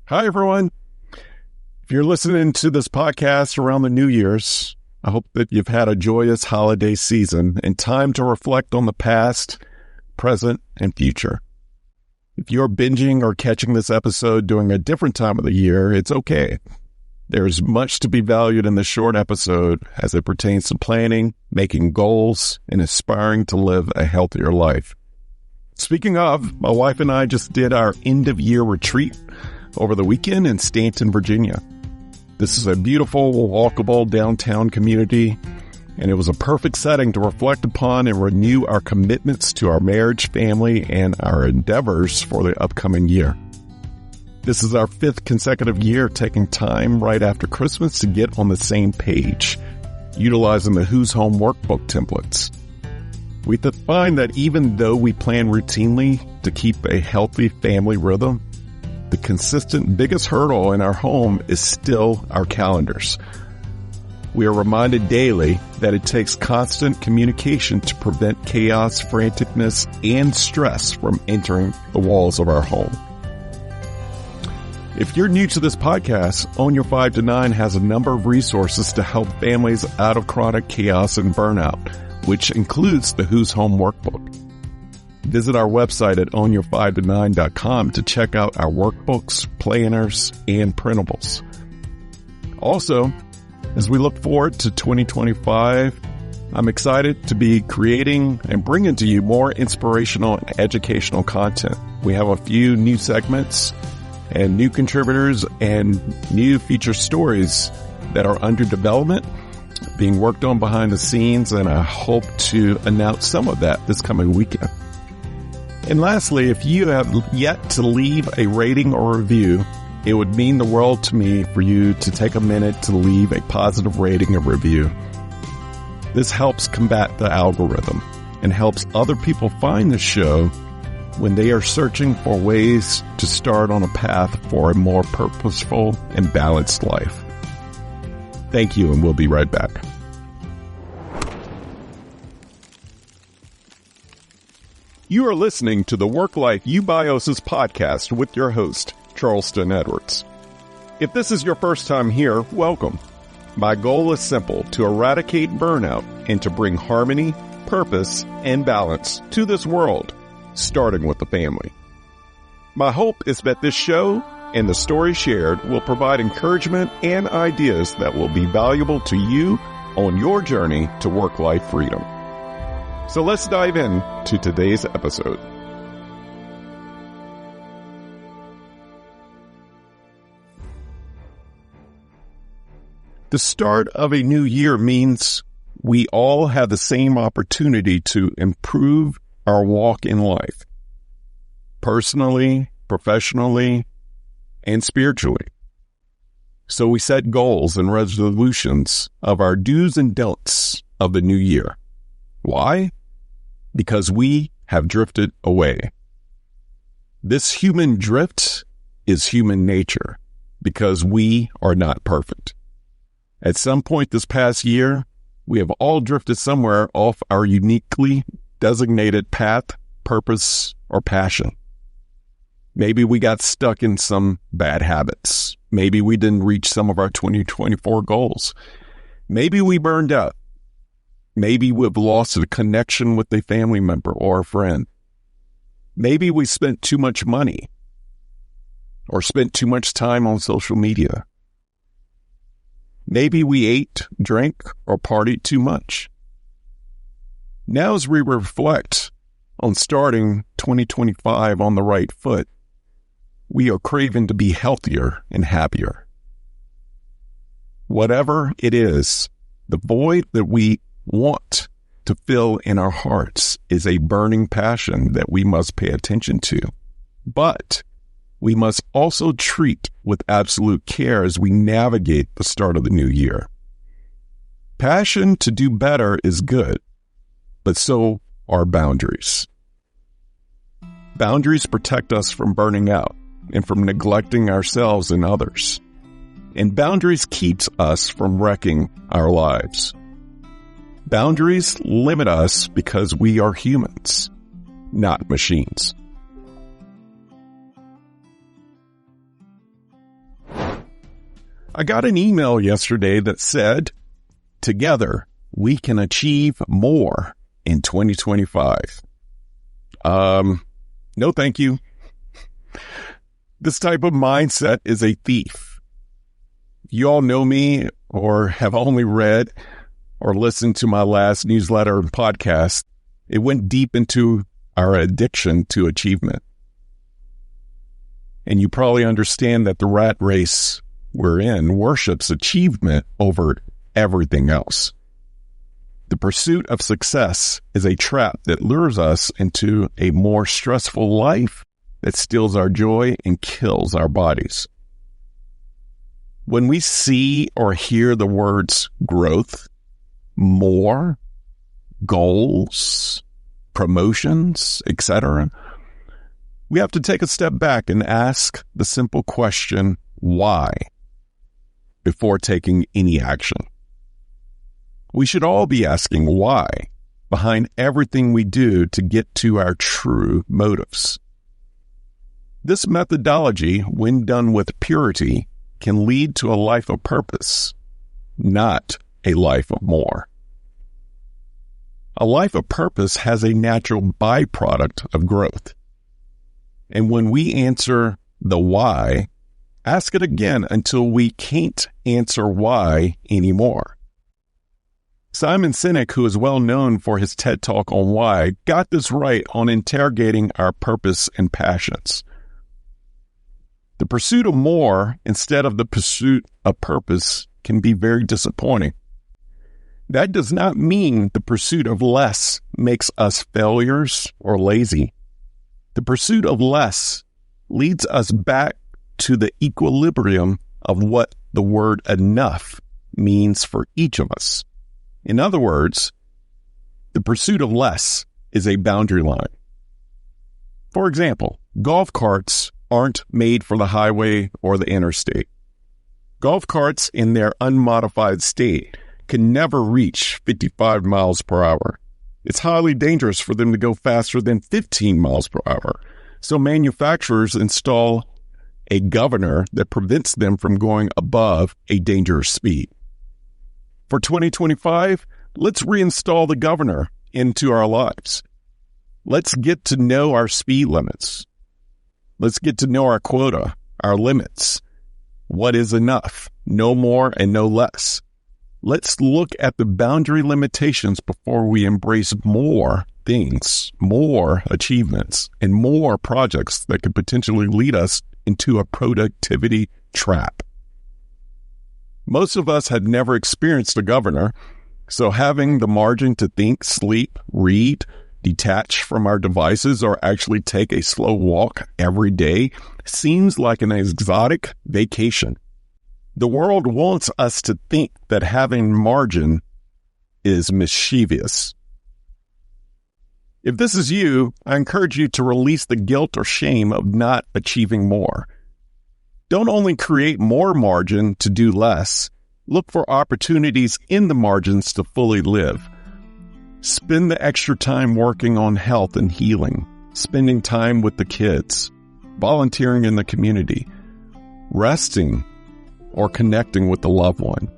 Hi, everyone. If you're listening to this podcast around the New Year's, I hope that you've had a joyous holiday season and time to reflect on the past, present, and future. If you're binging or catching this episode during a different time of the year, it's okay. There's much to be valued in this short episode as it pertains to planning, making goals, and aspiring to live a healthier life. Speaking of, my wife and I just did our end-of-year retreat over the weekend in Stanton, Virginia. This is a beautiful, walkable downtown community, and it was a perfect setting to reflect upon and renew our commitments to our marriage, family, and our endeavors for the upcoming year. This is our 5th consecutive year taking time right after Christmas to get on the same page, utilizing the Who's Home workbook templates. We find that even though we plan routinely to keep a healthy family rhythm, the consistent biggest hurdle in our home is still our calendars. We are reminded daily that it takes constant communication to prevent chaos, franticness, and stress from entering the walls of our home. If you're new to this podcast, Own Your 5 to 9 has a number of resources to help families out of chronic chaos and burnout, which includes the Who's Home workbook. Visit our website at ownyour5to9.com to check out our workbooks, planners, and printables. Also, as we look forward to 2025, I'm excited to be creating and bringing to you more inspirational and educational content. We have a few new segments and new contributors and new feature stories that are under development, being worked on behind the scenes, and I hope to announce some of that this coming weekend. And lastly, if you have yet to leave a rating or review, it would mean the world to me for you to take a minute to leave a positive rating or review. This helps combat the algorithm and helps other people find the show when they are searching for ways to start on a path for a more purposeful and balanced life. Thank you, and we'll be right back. You are listening to the Work Life Eubiosis podcast with your host, Charleston Edwards. If this is your first time here, welcome. My goal is simple: to eradicate burnout and to bring harmony, purpose, and balance to this world, starting with the family. My hope is that this show and the stories shared will provide encouragement and ideas that will be valuable to you on your journey to work-life freedom. So let's dive in to today's episode. The start of a new year means we all have the same opportunity to improve our walk in life, personally, professionally, and spiritually. So we set goals and resolutions of our do's and don'ts of the new year. Why? Because we have drifted away. This human drift is human nature because we are not perfect. At some point this past year, we have all drifted somewhere off our uniquely designated path, purpose, or passion. Maybe we got stuck in some bad habits. Maybe we didn't reach some of our 2024 goals. Maybe we burned out. Maybe we've lost a connection with a family member or a friend. Maybe we spent too much money or spent too much time on social media. Maybe we ate, drank, or partied too much. Now as we reflect on starting 2025 on the right foot, we are craving to be healthier and happier. Whatever it is, the void that we want to fill in our hearts is a burning passion that we must pay attention to. But we must also treat with absolute care as we navigate the start of the new year. Passion to do better is good, but so are boundaries. Boundaries protect us from burning out and from neglecting ourselves and others. And boundaries keeps us from wrecking our lives. Boundaries limit us because we are humans, not machines. I got an email yesterday that said, together we can achieve more in 2025. No, thank you. This type of mindset is a thief. You all know me or have only read or listened to my last newsletter and podcast. It went deep into our addiction to achievement. And you probably understand that the rat race we're in worships achievement over everything else. The pursuit of success is a trap that lures us into a more stressful life that steals our joy and kills our bodies. When we see or hear the words growth, more, goals, promotions, etc., we have to take a step back and ask the simple question, why, before taking any action. We should all be asking why behind everything we do to get to our true motives. This methodology, when done with purity, can lead to a life of purpose, not a life of more. A life of purpose has a natural byproduct of growth. And when we answer the why, ask it again until we can't answer why anymore. Simon Sinek, who is well known for his TED Talk on why, got this right on interrogating our purpose and passions. The pursuit of more instead of the pursuit of purpose can be very disappointing. That does not mean the pursuit of less makes us failures or lazy. The pursuit of less leads us back to the equilibrium of what the word enough means for each of us. In other words, the pursuit of less is a boundary line. For example, golf carts aren't made for the highway or the interstate. Golf carts in their unmodified state can never reach 55 miles per hour. It's highly dangerous for them to go faster than 15 miles per hour. So manufacturers install a governor that prevents them from going above a dangerous speed. For 2025, let's reinstall the governor into our lives. Let's get to know our speed limits. Let's get to know our quota, our limits. What is enough? No more and no less. Let's look at the boundary limitations before we embrace more things, more achievements, and more projects that could potentially lead us into a productivity trap. Most of us had never experienced a governor, so having the margin to think, sleep, read, detach from our devices, or actually take a slow walk every day seems like an exotic vacation. The world wants us to think that having margin is mischievous. If this is you, I encourage you to release the guilt or shame of not achieving more. Don't only create more margin to do less, look for opportunities in the margins to fully live. Spend the extra time working on health and healing, spending time with the kids, volunteering in the community, resting, or connecting with the loved one.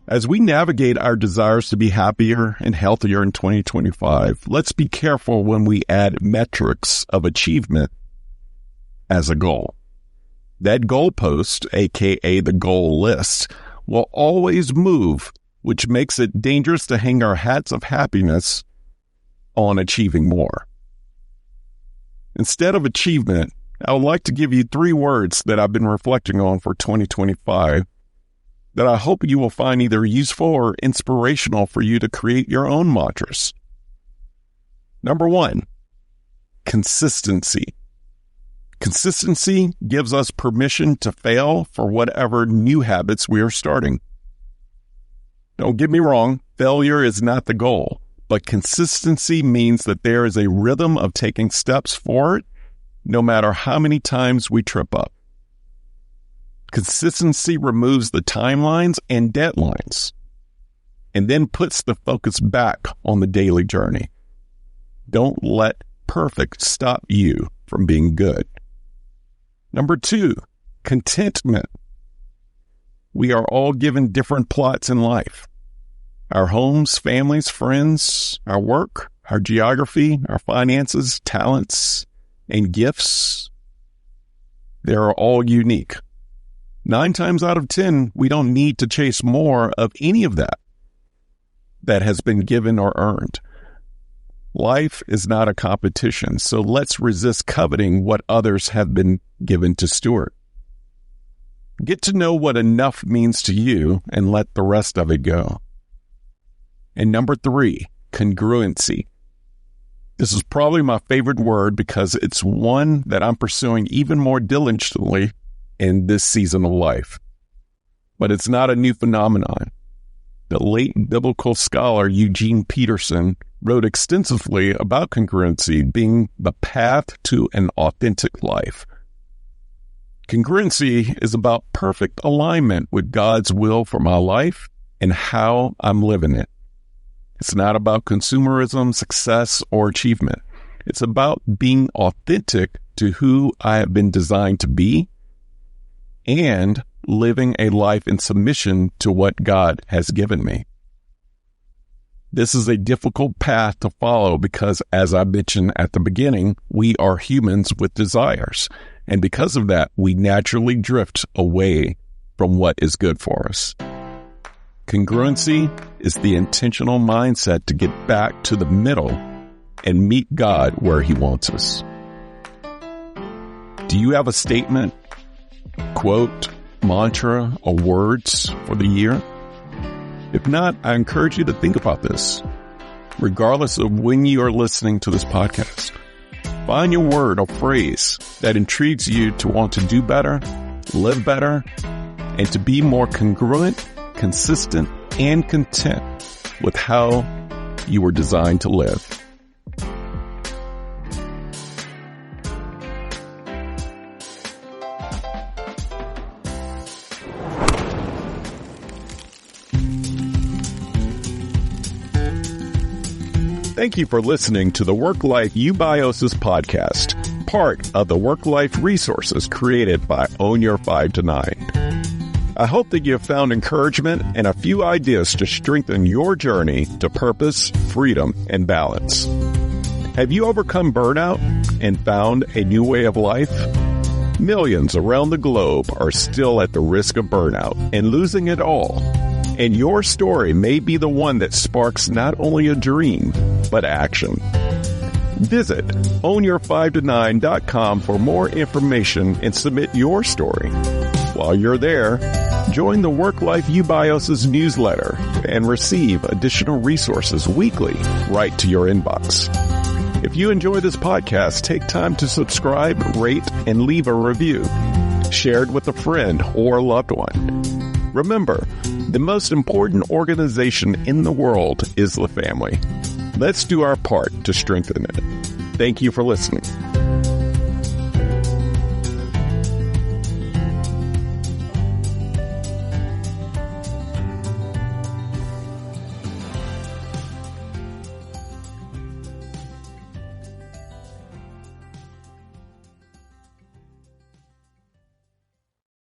As we navigate our desires to be happier and healthier in 2025, let's be careful when we add metrics of achievement as a goal. That goalpost, aka the goal list, will always move, which makes it dangerous to hang our hats of happiness on achieving more. Instead of achievement, I would like to give you 3 words that I've been reflecting on for 2025 that I hope you will find either useful or inspirational for you to create your own mantras. Number 1, consistency. Consistency gives us permission to fail for whatever new habits we are starting. Don't get me wrong, failure is not the goal, but consistency means that there is a rhythm of taking steps forward, no matter how many times we trip up. Consistency removes the timelines and deadlines, and then puts the focus back on the daily journey. Don't let perfect stop you from being good. Number 2, contentment. We are all given different plots in life. Our homes, families, friends, our work, our geography, our finances, talents, and gifts. They are all unique. 9 times out of 10, we don't need to chase more of any of that has been given or earned. Life is not a competition, so let's resist coveting what others have been given to steward. Get to know what enough means to you and let the rest of it go. And number 3, congruency. This is probably my favorite word because it's one that I'm pursuing even more diligently in this season of life. But it's not a new phenomenon. The late biblical scholar Eugene Peterson wrote extensively about congruency being the path to an authentic life. Congruency is about perfect alignment with God's will for my life and how I'm living it. It's not about consumerism, success, or achievement. It's about being authentic to who I have been designed to be and living a life in submission to what God has given me. This is a difficult path to follow because, as I mentioned at the beginning, we are humans with desires. And because of that, we naturally drift away from what is good for us. Congruency is the intentional mindset to get back to the middle and meet God where He wants us. Do you have a statement, quote, mantra, or words for the year? If not, I encourage you to think about this, regardless of when you are listening to this podcast. Find your word or phrase that intrigues you to want to do better, live better, and to be more congruent, consistent, and content with how you were designed to live. Thank you for listening to the Work-Life Eubiosis podcast, part of the Work-Life resources created by Own Your 5 to 9. I hope that you have found encouragement and a few ideas to strengthen your journey to purpose, freedom, and balance. Have you overcome burnout and found a new way of life? Millions around the globe are still at the risk of burnout and losing it all. And your story may be the one that sparks not only a dream, but action. Visit ownyour5to9.com for more information and submit your story. While you're there, join the Work-Life Eubiosis newsletter and receive additional resources weekly right to your inbox. If you enjoy this podcast, take time to subscribe, rate, and leave a review. Share it with a friend or loved one. Remember, the most important organization in the world is the family. Let's do our part to strengthen it. Thank you for listening.